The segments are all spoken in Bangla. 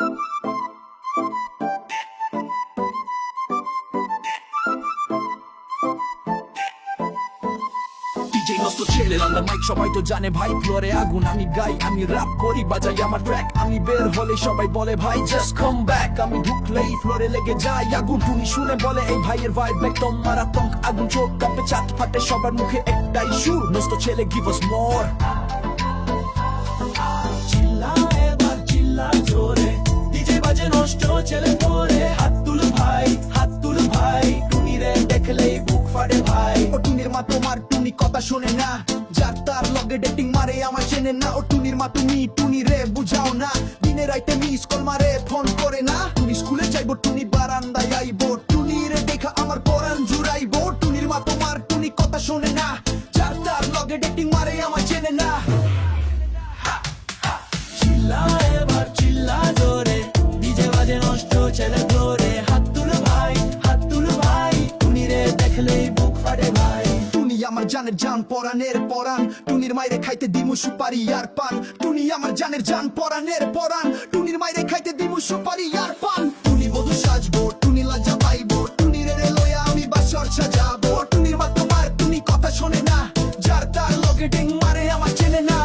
DJ নষ্ট ছেলে লান্ডার মাইক সবাই তো জানে ভাই, ফ্লোরে আগুন আমি গাই, আমি র‍্যাপ করি, বাজাই আমার ট্র্যাক, আমি বের হলে সবাই বলে ভাই জাস্ট কাম ব্যাক, আমি ঢুকলেই ফ্লোরে লেগে যায় আগুন। তুমি শুনে বলে এই ভাইয়ের ভাইব একদম মারাত্মক আগুন, চোখ কাঁপে চাঁদ ফাটে সবার মুখে একটাই সুর, নষ্ট ছেলে গিভ আস মোর। চিল্লা এবার চিল্লা জোরে, ডিজে বাজে নষ্ট ছেলে পরে, হাত তুল ভাই হাত তুল ভাই, টুনি রে দেখলেই বুক ফাটে ভাই। ও টুনির মা তোমার টুনি কথা শোনে না, যার তার লগে ডেটিং মারে আমার চেনে না। ও টুনির মা তুমি টুনি রে বুঝাও না, দিনে রাইতে মিস কল মারে ফোন করে না। টুনি স্কুলে যাইবো টুনি বারান্দায় আইবো, টুনি রে দেখা আমার পরান জুড়াইবো। টুনির মা তোমার টুনি কথা শোনে না, যার তার লগে ডেটিং মারে আমার চেনে না। চিল্লা এবার চিল্লা জোরে, ডিজে বাজে নষ্ট ছেলে ধরে, হাত তুল ভাই হাত তুল ভাই, টুনি রে দেখলেই বুক ফাটে ভাই। টুনি আমার জানের জান পরানের পরান, টুনির মাইরে খাইতে দিমু সুপারি আর পান। টুনি আমার জানের জান পরানের পরান, টুনির মাইরে খাইতে দিমু সুপারি আর পান। টুনি বধু সাজবো টুনি লজ্জা পাইবো, টুনির রে লয়া আমি বাসর সাজাবো। টুনির মা তোমার টুনি কথা শোনে না, যার তার লগে ডিং মারে আমার চেনে না।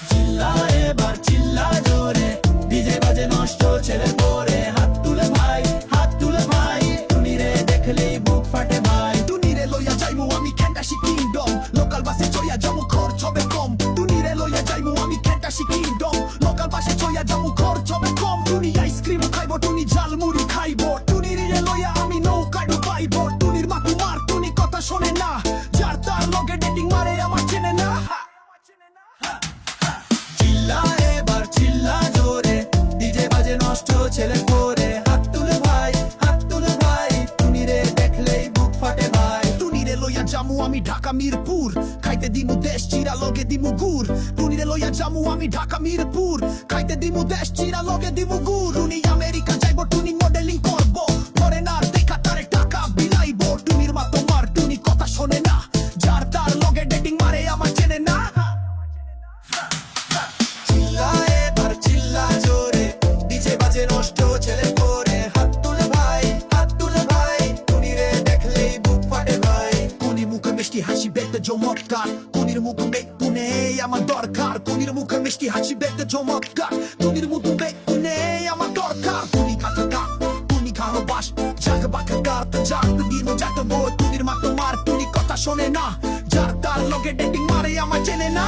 চিল্লা এবার চিল্লা জোরে, ডিজে বাজে নষ্ট ছেলে পরে, হাত তুলে ভাই হাত তুলে ভাই, টুনি রে দেখলেই বুক ফাটে ভাই। টুনি রে লইয়া যাইমু আমি ক্যান্টাসি কিংডম, লোকাল বাসে চড়িয়া যামু খরচ হবে কম। টুনি রে লইয়া যাইমু আমি ক্যান্টাসি কিংডম, লোকাল বাসে চড়িয়া যামু খরচ হবে কম। টুনি আইসক্রিম খাইবো টুনি ঝালমুড়ি খাইবো, টুনি রে লইয়া আমি নৌকা ডুবাইবো। টুনির মা তোমার টুনি কথা শোনে না, যার তার লগে ডেটিং মারে আমার চেনে না। চিল্লা এবার চিল্লা জোরে, ডিজে বাজে নষ্ট ছেলে পরে, হাত তুলে ভাই হাত তুলে ভাই, টুনি রে দেখলেই বুক ফাটে ভাই। টুনি রে লইয়া জামু আমি ঢাকা মিরপুর, খাইতে দিমু দেশ চিরা লগে দিমু গুড়। টুনি রে লইয়া জামু আমি ঢাকা মিরপুর, খাইতে দিমু দেশ চিরা লগে দিমু গুড়। টুনি আমেরিকা যাইবো টুনি মডেলিং করবো, ফরেনার দেখা তারে টাকা বিলাইবো। টুনির মা তোমার টুনি কথা শোনে না, যার তার লগে ডেটিং মারে আমার চেনে না। চিল্লা এবার চিল্লা জোরে, ডিজে বাজে নষ্ট ছেলে পরে, হাত তুলে ভাই হাত তুলে ভাই, টুনি রে দেখলেই বুক ফাটে ভাই। টুনির মুখে মিষ্টি হাসি দেখতে চমৎকার, টুনির মুখে বেকুনে আমার দরকার। টুনির মুখে মিষ্টি হাসি দেখতে চমৎকার, টুনির মুখে বেকুনে আমার দরকার। টুনি খাতা টুনি খানো বাস, জাগা বাঁকা গাত জাগতে দিন যাতে বই। টুনির মা তোমার টুনি কথা শোনে না, যার তার লগে ডেটিং মারে আমার চেনে না।